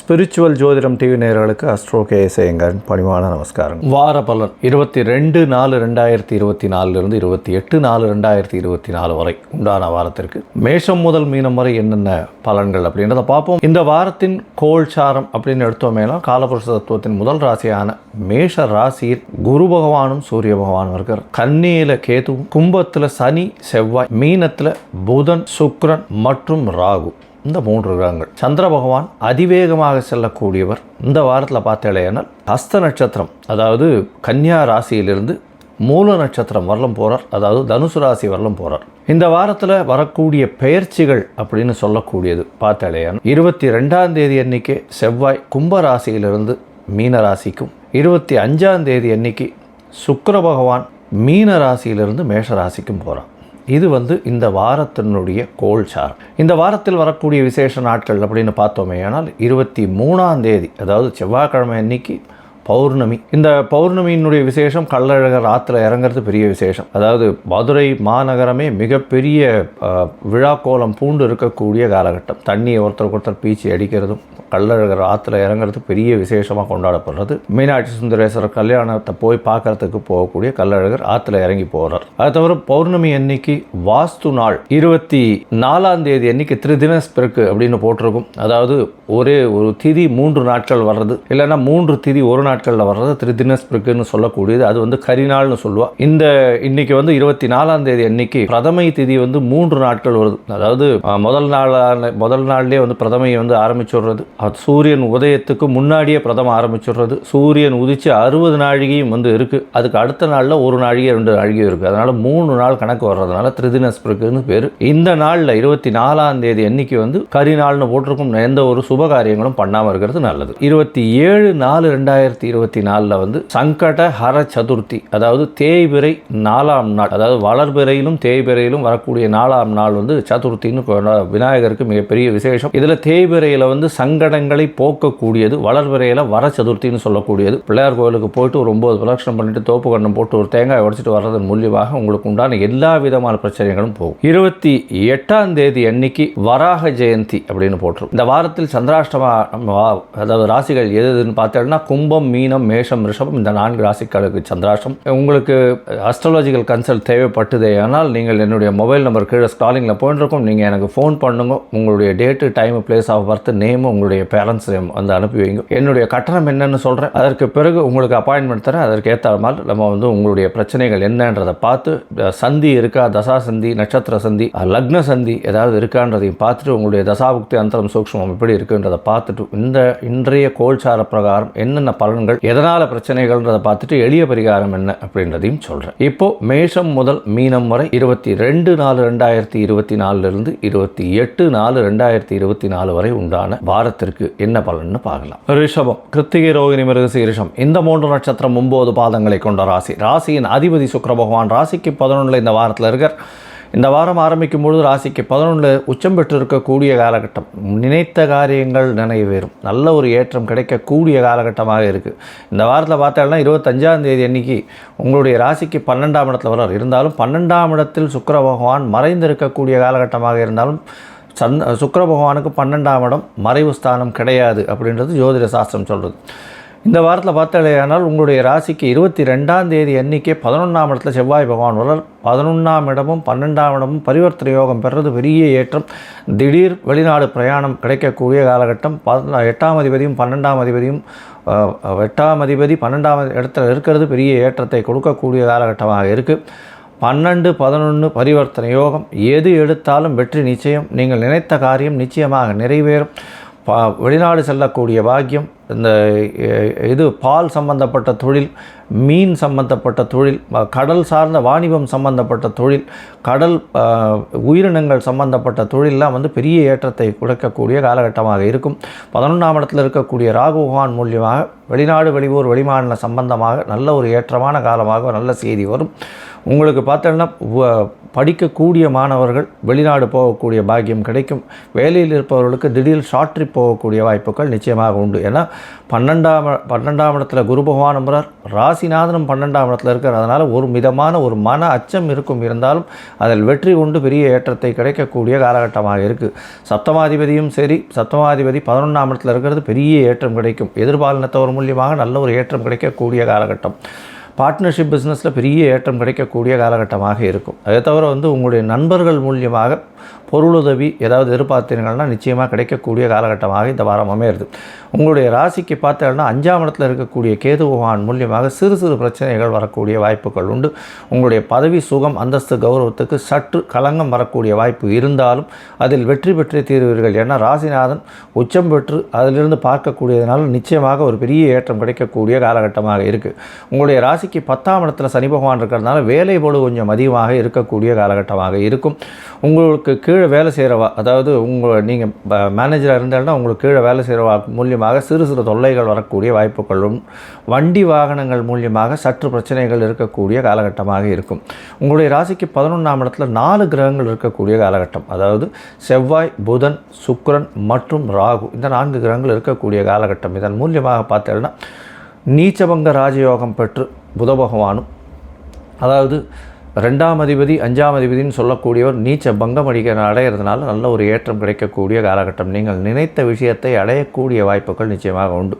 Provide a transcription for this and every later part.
Spiritual ஜோதிடம் TV நேயர்களுக்கு astro கேஎஸ்ஐயங்கரின் பணிவான நமஸ்காரம். வார பலன் 22/4/2024 இருந்து 28/4/2024 வரை உண்டான வாரத்திற்கு மேஷம் முதல் மீனம் வரை என்னென்ன பலன்கள் அப்படின்றத பார்ப்போம். இந்த வாரத்தின் கோல்சாரம் அப்படின்னு எடுத்தோமேனா காலபுருஷ தத்துவத்தின் முதல் ராசியான மேஷ ராசியில் குரு பகவானும் சூரிய பகவானும் இருக்கார். கன்னியில கேது, கும்பத்துல சனி செவ்வாய், மீனத்துல புதன் சுக்கிரன் மற்றும் ராகு, இந்த 3 கிரகங்கள். சந்திர பகவான் அதிவேகமாக செல்லக்கூடியவர். இந்த வாரத்தில் பார்த்தேனால் ஹஸ்த நட்சத்திரம், அதாவது கன்னியா ராசியிலிருந்து மூல நட்சத்திரம் வரலும் போகிறார், அதாவது தனுசு ராசி வரலும் போகிறார். இந்த வாரத்தில் வரக்கூடிய பெயர்ச்சிகள் அப்படின்னு சொல்லக்கூடியது பார்த்தேன் 22ஆம் தேதி அன்னைக்கு செவ்வாய் கும்ப ராசியிலிருந்து மீன ராசிக்கும், 25ஆம் தேதி அன்னைக்கு சுக்கிர பகவான் மீன ராசியிலிருந்து மேஷ ராசிக்கும் போகிறார். இது இந்த வாரத்தினுடைய கோல்சார். இந்த வாரத்தில் வரக்கூடிய விசேஷ நாட்கள் அப்படின்னு பார்த்தோமே ஆனால் 23ஆம் தேதி, அதாவது செவ்வாய்க்கிழமை அன்னைக்கு பௌர்ணமி. இந்த பௌர்ணமியினுடைய விசேஷம் கள்ளழகர் ஆற்றுல இறங்கிறது பெரிய விசேஷம். அதாவது மதுரை மாநகரமே மிகப்பெரிய விழா கோலம் பூண்டு இருக்கக்கூடிய காலகட்டம். தண்ணியை ஒருத்தருக்கு ஒருத்தர் பீச்சி அடிக்கிறதும் கள்ளழகர் ஆற்றுல இறங்கிறது பெரிய விசேஷமாக கொண்டாடப்படுறது. மீனாட்சி சுந்தரேஸ்வரர் கல்யாணத்தை போய் பார்க்கறதுக்கு போகக்கூடிய கள்ளழகர் ஆற்றுல இறங்கி போகிறார். அது தவிர பௌர்ணமி அன்னைக்கு வாஸ்து நாள் 24ஆம் தேதி அன்னைக்கு திரிதினஸ்பிறகு அப்படின்னு போட்டிருக்கும். அதாவது ஒரே ஒரு திதி 3 நாட்கள் வர்றது, இல்லைன்னா 3 திதி 1 நாட்களில் வர்றது திரிதினஸ்பிறகுன்னு சொல்லக்கூடியது. அது கரிநாள்னு சொல்லுவா. இன்னைக்கு 24ஆம் தேதி அன்னைக்கு பிரதமை திதி 3 நாட்கள் வருது. அதாவது முதல் நாள்லேயே பிரதமை ஆரம்பிச்சுடுறது. சூரியன் உதயத்துக்கு முன்னாடியே பிரதம ஆரம்பிச்சுடுறது. சூரியன் உதிச்சு 60 நாழிகையும் இருக்குது. அதுக்கு அடுத்த நாளில் 1 நாழிகை 2 நாழிகை இருக்குது. அதனால் 3 நாள் கணக்கு வர்றதுனால திரிதினஸ்பிறகுன்னு பேர். இந்த நாளில் 24ஆம் தேதி அன்னைக்கு கரிநாள்னு போட்டிருக்கும். எந்த ஒரு சுப காரியங்களும் பண்ணாமல் இருக்கிறது நல்லது. 27/4/2024 சங்கட ஹர சதுர்த்தி, அதாவது தேய்பிறை 4ஆம் நாள், அதாவது வளர்பிறையிலும் தேய்பிறையிலும் வரக்கூடிய 4ஆம் நாள் சதுர்த்தின்னு விநாயகருக்கு மிகப்பெரிய விசேஷம். இதில் தேய்பிறையில் சங்கடங்களை போக்கக்கூடியது, வளர்பிறையில் வர சதுர்த்தின்னு சொல்லக்கூடியது. பிள்ளையார் கோயிலுக்கு போயிட்டு ஒரு 9 பிரதட்சணம் பண்ணிட்டு தோப்பு கண்ணம் போட்டு ஒரு தேங்காய் உடைச்சிட்டு வர்றதன் மூலியமாக உங்களுக்கு உண்டான எல்லா விதமான பிரச்சனைகளும் போகும். 28ஆம் தேதி அன்னைக்கு வராக ஜெயந்தி அப்படின்னு போட்டிருக்கும். இந்த வாரத்தில் சந்திராஷ்டம, அதாவது ராசிகள் எதுன்னு பார்த்தோம்னா கும்பம், மீனம், மேஷம், ரிஷபம், இந்த 4 ராசிகளுக்கு சந்திராஷ்டம். உங்களுக்கு அஸ்ட்ராலஜிக்கல் கன்சல்ட் தேவைப்பட்டதே ஆனால் நீங்கள் என்னுடைய மொபைல் நம்பர் கீழே ஸ்காலிங்கில் போயிட்டுருக்கும். நீங்கள் எனக்கு ஃபோன் பண்ணுங்க. உங்களுடைய date, time, place of birth, name, உங்களுடைய பேரண்ட்ஸ் நேம் அனுப்பி வைங்க. என்னுடைய கட்டணம் என்னன்னு சொல்கிறேன். அதற்கு பிறகு உங்களுக்கு அப்பாயின்மெண்ட் தரேன். அதற்கு ஏற்ற மாதிரி நம்ம உங்களுடைய பிரச்சனைகள் என்னன்றதை பார்த்து, சந்தி இருக்கா, தசா சந்தி, நட்சத்திர சந்தி, லக்ன சந்தி ஏதாவது இருக்கான்றதையும் பார்த்துட்டு, உங்களுடைய தசாபுக்தி அந்தரம் சூக்ஷ்மம் எப்படி இருக்குன்றதை பார்த்துட்டு, இன்றைய கோல்சார பிரகாரம் என்னென்ன பலன்கள், எதனால் பிரச்சனைகள்ன்றதை பார்த்துட்டு எளிய பரிகாரம் என்ன அப்படின்றதையும் சொல்கிறேன். இப்போ மேஷம் முதல் மீனம் வரை 22/4/2024 இருந்து 28/4/2024 வரை உண்டான வாரத்திற்கு என்ன பலன்னு பார்க்கலாம். ரிஷபம், கிருத்திகை, ரோகிணி, மிருகசீரிஷம், இந்த 3 நட்சத்திரம் 9 பாதங்களை கொண்ட ராசி. ராசியின் அதிபதி சுக்கிர பகவான் ராசிக்கு 11 இந்த வாரத்தில் இருக்கார். இந்த வாரம் ஆரம்பிக்கும் பொழுது ராசிக்கு 11 உச்சம் பெற்று இருக்கக்கூடிய காலகட்டம். நினைத்த காரியங்கள் நிறைவேறும், நல்ல ஒரு ஏற்றம் கிடைக்கக்கூடிய காலகட்டமாக இருக்குது. இந்த வாரத்தில் பார்த்தோம்னா 25ஆம் தேதி அன்னைக்கு உங்களுடைய ராசிக்கு 12ஆம் இடத்துல வர்றார். இருந்தாலும் 12ஆம் இடத்தில் சுக்கிர பகவான் மறைந்திருக்கக்கூடிய காலகட்டமாக இருந்தாலும் சுக்கிர பகவானுக்கு 12ஆம் இடம் மறைவு ஸ்தானம் கிடையாது அப்படின்றது ஜோதிட சாஸ்திரம் சொல்கிறது. இந்த வாரத்தில் பார்த்தாலேயானால் உங்களுடைய ராசிக்கு 22ஆம் தேதி அன்னைக்கே 11ஆம் இடத்துல செவ்வாய் பகவான் வளர். 11ஆம் இடமும் 12ஆம் இடமும் பரிவர்த்தனை யோகம் பெறுறது பெரிய ஏற்றம். திடீர் வெளிநாடு பிரயாணம் கிடைக்கக்கூடிய காலகட்டம். 8ஆம் அதிபதியும் 12ஆம் அதிபதியும் 8ஆம் அதிபதி 12ஆம் இடத்துல இருக்கிறது பெரிய ஏற்றத்தை கொடுக்கக்கூடிய காலகட்டமாக இருக்குது. 12-11 பரிவர்த்தனை யோகம். எது எடுத்தாலும் வெற்றி நிச்சயம். நீங்கள் நினைத்த காரியம் நிச்சயமாக நிறைவேறும். வெளிநாடு செல்லக்கூடிய பாக்கியம். இந்த பால் சம்பந்தப்பட்ட தொழில், மீன் சம்பந்தப்பட்ட தொழில், கடல் சார்ந்த வாணிபம் சம்பந்தப்பட்ட தொழில், கடல் உயிரினங்கள் சம்பந்தப்பட்ட தொழிலெலாம் பெரிய ஏற்றத்தை கொடுக்கக்கூடிய காலகட்டமாக இருக்கும். 11ஆம் இடத்தில் இருக்கக்கூடிய ராகு பகவான் மூலியமாக வெளிநாடு, வெளியூர், வெளிமாநில சம்பந்தமாக நல்ல ஒரு ஏற்றமான காலமாக நல்ல செய்தி வரும். உங்களுக்கு பார்த்தோன்னா படிக்கக்கூடிய மாணவர்கள் வெளிநாடு போகக்கூடிய பாக்கியம் கிடைக்கும். வேலையில் இருப்பவர்களுக்கு திடீர் ஷார்ட் ட்ரிப் போகக்கூடிய வாய்ப்புகள் நிச்சயமாக உண்டு. ஏன்னா பன்னெண்டாம் இடத்துல குரு பகவான் நம்புகிறார், ராசிநாதனும் 12ஆம் இடத்துல இருக்கார். அதனால் ஒரு மிதமான ஒரு மன அச்சம் இருந்தாலும் அதில் வெற்றி கொண்டு பெரிய ஏற்றத்தை கிடைக்கக்கூடிய காலகட்டமாக இருக்குது. சப்தமாதிபதியும் சரி, சப்தமாதிபதி 11ஆம் இடத்துல இருக்கிறது, பெரிய ஏற்றம் கிடைக்கும். எதிர்பாலினத்தவர் மூலியமாக நல்ல ஒரு ஏற்றம் கிடைக்கக்கூடிய காலகட்டம். பார்ட்னர்ஷிப் பிஸ்னஸில் பெரிய ஏற்றம் கிடைக்கக்கூடிய காலகட்டமாக இருக்கும். அதை தவிர உங்களுடைய நண்பர்கள் மூலியமாக பொருளுதவி ஏதாவது எதிர்பார்த்தீங்கன்னா நிச்சயமாக கிடைக்கக்கூடிய காலகட்டமாக இந்த வாரம் அமையிறது. உங்களுடைய ராசிக்கு பார்த்தீங்கன்னா 5ஆம் இடத்துல இருக்கக்கூடிய கேது பகவான் மூலியமாக சிறு சிறு பிரச்சனைகள் வரக்கூடிய வாய்ப்புகள் உண்டு. உங்களுடைய பதவி, சுகம், அந்தஸ்து, கௌரவத்துக்கு சற்று களங்கம் வரக்கூடிய வாய்ப்பு இருந்தாலும் அதில் வெற்றி பெற்றே தீர்வீர்கள். ஏன்னா ராசிநாதன் உச்சம் பெற்று அதிலிருந்து பார்க்கக்கூடியதுனால நிச்சயமாக ஒரு பெரிய ஏற்றம் கிடைக்கக்கூடிய காலகட்டமாக இருக்குது. உங்களுடைய ராசிக்கு 10ஆம் இடத்துல சனி பகவான் இருக்கிறதுனால வேலை போடு கொஞ்சம் அதிகமாக இருக்கக்கூடிய காலகட்டமாக இருக்கும். உங்களுக்கு கீழே வேலை செய்கிறவா, அதாவது நீங்கள் மேனேஜராக இருந்தால்தான் உங்களுக்கு கீழே வேலை செய்கிறவா மூலியமாக சிறு சிறு தொல்லைகள் வரக்கூடிய வாய்ப்புகளும், வண்டி வாகனங்கள் மூலியமாக சற்று பிரச்சனைகள் இருக்கக்கூடிய காலகட்டமாக இருக்கும். உங்களுடைய ராசிக்கு 11ஆம் இடத்துல 4 கிரகங்கள் இருக்கக்கூடிய காலகட்டம். அதாவது செவ்வாய், புதன், சுக்கிரன் மற்றும் ராகு, இந்த 4 கிரகங்கள் இருக்கக்கூடிய காலகட்டம். இதன் மூலியமாக பார்த்தீங்கன்னா நீச்சபங்க ராஜயோகம் பெற்று புத பகவானும், அதாவது 2ஆம் அதிபதி 5ஆம் அதிபதினு சொல்லக்கூடியவர் நீச்ச பங்கம் அடைகிறதுனால நல்ல ஒரு ஏற்றம் கிடைக்கக்கூடிய காலகட்டம். நீங்கள் நினைத்த விஷயத்தை அடையக்கூடிய வாய்ப்புகள் நிச்சயமாக உண்டு.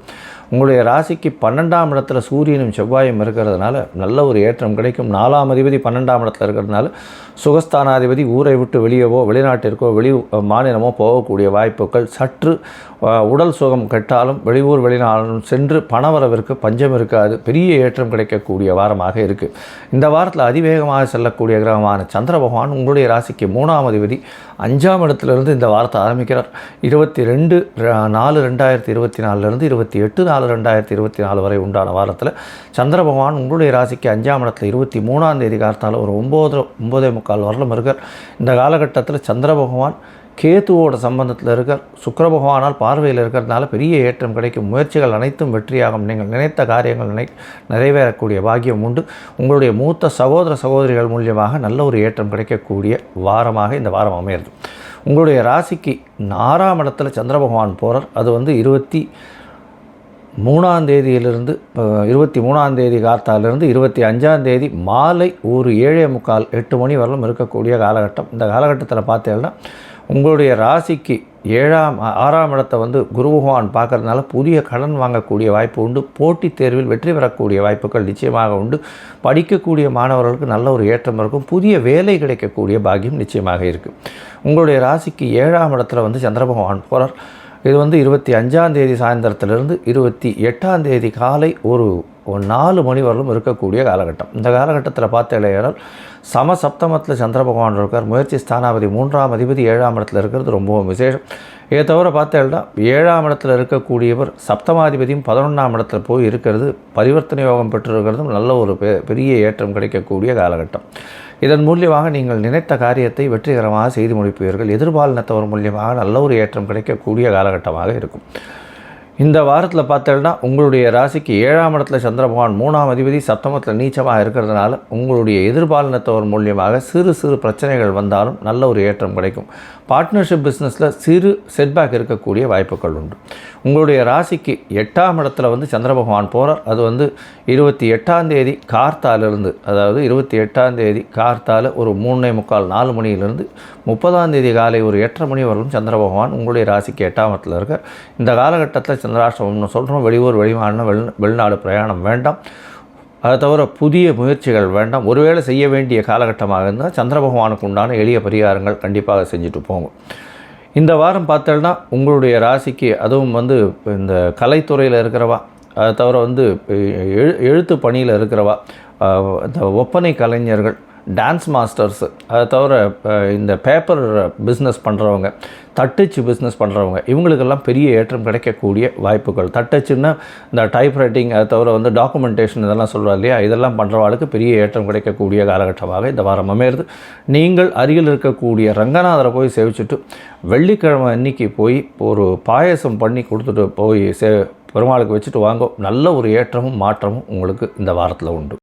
உங்களுடைய ராசிக்கு 12ஆம் இடத்துல சூரியனும் செவ்வாயும் இருக்கிறதுனால நல்ல ஒரு ஏற்றம் கிடைக்கும். 4ஆம் அதிபதி 12ஆம் இடத்துல இருக்கிறதுனால சுகஸ்தானாதிபதி ஊரை விட்டு வெளியவோ வெளிநாட்டிற்கோ மாநிலமோ போகக்கூடிய வாய்ப்புகள், சற்று உடல் சுகம் கெட்டாலும் வெளியூர் வெளிநாடும் சென்று பணவரவிற்கு பஞ்சம் இருக்காது, பெரிய ஏற்றம் கிடைக்கக்கூடிய வாரமாக இருக்குது. இந்த வாரத்தில் அதிவேகமாக செல்லக்கூடிய கிரகமான சந்திர பகவான் உங்களுடைய ராசிக்கு 3ஆம் அதிபதி 5ஆம் இடத்துலேருந்து இந்த வாரத்தை ஆரம்பிக்கிறார். 22/4/2024 28/4/2024 வரை உண்டான வாரத்தில் சந்திர பகவான் உங்களுடைய ராசிக்கு 5ஆம் இடத்துல 23ஆம் தேதி காலத்தால் ஒரு 9:45 வரலும் இருக்கார். இந்த காலகட்டத்தில் சந்திர பகவான் கேத்துவோட சம்பந்தத்தில் இருக்கார். சுக்கிர பகவானால் பார்வையில் இருக்கிறதுனால பெரிய ஏற்றம் கிடைக்கும். முயற்சிகள் அனைத்தும் வெற்றியாகும். நீங்கள் நினைத்த காரியங்கள் நிறைவேறக்கூடிய பாக்கியம் உண்டு. உங்களுடைய மூத்த சகோதர சகோதரிகள் மூலியமாக நல்ல ஒரு ஏற்றம் கிடைக்கக்கூடிய வாரமாக இந்த வாரம் அமையிறது. உங்களுடைய ராசிக்கு 6ஆம் இடத்துல சந்திர பகவான் போகிறார். அது 23ஆம் தேதியிலிருந்து 23ஆம் தேதி காத்தாலிருந்து 25ஆம் தேதி மாலை ஒரு 7:45 8 மணி வரலும் இருக்கக்கூடிய காலகட்டம். இந்த காலகட்டத்தில் பார்த்தீங்கன்னா உங்களுடைய ராசிக்கு 6ஆம் இடத்தை குரு பகவான் பார்க்கறதுனால புதிய கடன் வாங்கக்கூடிய வாய்ப்பு உண்டு. போட்டித் தேர்வில் வெற்றி பெறக்கூடிய வாய்ப்புகள் நிச்சயமாக உண்டு. படிக்கக்கூடிய மாணவர்களுக்கு நல்ல ஒரு ஏற்றம் இருக்கும். புதிய வேலை கிடைக்கக்கூடிய பாக்கியம் நிச்சயமாக இருக்குது. உங்களுடைய ராசிக்கு 7ஆம் இடத்துல சந்திர பகவான் போகிறார். இது 25ஆம் தேதி சாயந்தரத்திலிருந்து 28ஆம் தேதி காலை ஒரு 4 மணி வரலும் இருக்கக்கூடிய காலகட்டம். இந்த காலகட்டத்தில் பார்த்தீங்கன்னா சமசப்தமத்தில் சந்திர பகவான் இருக்கார். முயற்சி ஸ்தானாபதி 3ஆம் அதிபதி 7ஆம் இடத்துல இருக்கிறது ரொம்பவும் விசேஷம். இதை தவிர பார்த்தீங்கன்னா 7ஆம் இடத்துல இருக்கக்கூடியவர் சப்தமாதிபதியும் 11ஆம் இடத்துல போய் இருக்கிறது, பரிவர்த்தனை யோகம் பெற்றிருக்கிறதும் நல்ல ஒரு பெரிய ஏற்றம் கிடைக்கக்கூடிய காலகட்டம். இதன் மூலியமாக நீங்கள் நினைத்த காரியத்தை வெற்றிகரமாக செய்து முடிப்பீர்கள். எதிர்பாலினத்தவர் மூலியமாக நல்ல ஒரு ஏற்றம் கிடைக்கக்கூடிய காலகட்டமாக இருக்கும். இந்த வாரத்தில் பார்த்தீங்கன்னா உங்களுடைய ராசிக்கு 7ஆம் இடத்துல சந்திர பகவான் 3ஆம் அதிபதி சப்தமத்தில் நீச்சமாக இருக்கிறதுனால உங்களுடைய எதிர்பாலினத்தவர் மூலியமாக சிறு சிறு பிரச்சனைகள் வந்தாலும் நல்ல ஒரு ஏற்றம் கிடைக்கும். பார்ட்னர்ஷிப் பிஸ்னஸில் சிறு செட்பேக் இருக்கக்கூடிய வாய்ப்புகள் உண்டு. உங்களுடைய ராசிக்கு 8ஆம் இடத்துல சந்திர பகவான் போகிறார். அது 28ஆம் தேதி கார்த்தாலிருந்து, அதாவது 28ஆம் தேதி கார்த்தால் ஒரு 3:45 4 மணியிலிருந்து 30ஆம் தேதி காலை ஒரு 8:30 மணி வரலும் சந்திர பகவான் உங்களுடைய ராசிக்கு 8ஆம் இடத்துல இருக்கார். இந்த காலகட்டத்தில் சந்திராஷ்டமம்னு சொல்கிறோம். வெளியூர் வெளிமாநிலம் வெளிநாடு பிரயாணம் வேண்டாம். அதை தவிர புதிய முயற்சிகள் வேண்டாம். ஒருவேளை செய்ய வேண்டிய காலகட்டமாக இருந்தால் சந்திர பகவானுக்கு உண்டான எளிய பரிகாரங்கள் கண்டிப்பாக செஞ்சுட்டு போங்க. இந்த வாரம் பார்த்தோன்னா உங்களுடைய ராசிக்கு அதுவும் இந்த கலைத்துறையில் இருக்கிறவா, அதை தவிர எழுத்து பணியில் இருக்கிறவா, இந்த ஒப்பனை கலைஞர்கள், டான்ஸ் மாஸ்டர்ஸு, அதை தவிர இந்த பேப்பர் பிஸ்னஸ் பண்ணுறவங்க, தட்டச்சு பிஸ்னஸ் பண்ணுறவங்க, இவங்களுக்கெல்லாம் பெரிய ஏற்றம் கிடைக்கக்கூடிய வாய்ப்புகள். தட்டச்சுன்னா இந்த டைப்ரைட்டிங், அதை தவிர டாக்குமெண்டேஷன் இதெல்லாம் சொல்கிறோம் இல்லையா, இதெல்லாம் பண்ணுறவாளுக்கு பெரிய ஏற்றம் கிடைக்கக்கூடிய காலகட்டமாக இந்த வாரம் அமையிறது. நீங்கள் அருகில் இருக்கக்கூடிய ரங்கநாதரை போய் சேவிச்சுட்டு வெள்ளிக்கிழமை அன்னைக்கு போய் ஒரு பாயசம் பண்ணி கொடுத்துட்டு போய் பெருமாளுக்கு வச்சுட்டு வாங்க. நல்ல ஒரு ஏற்றமும் மாற்றமும் உங்களுக்கு இந்த வாரத்தில் உண்டு.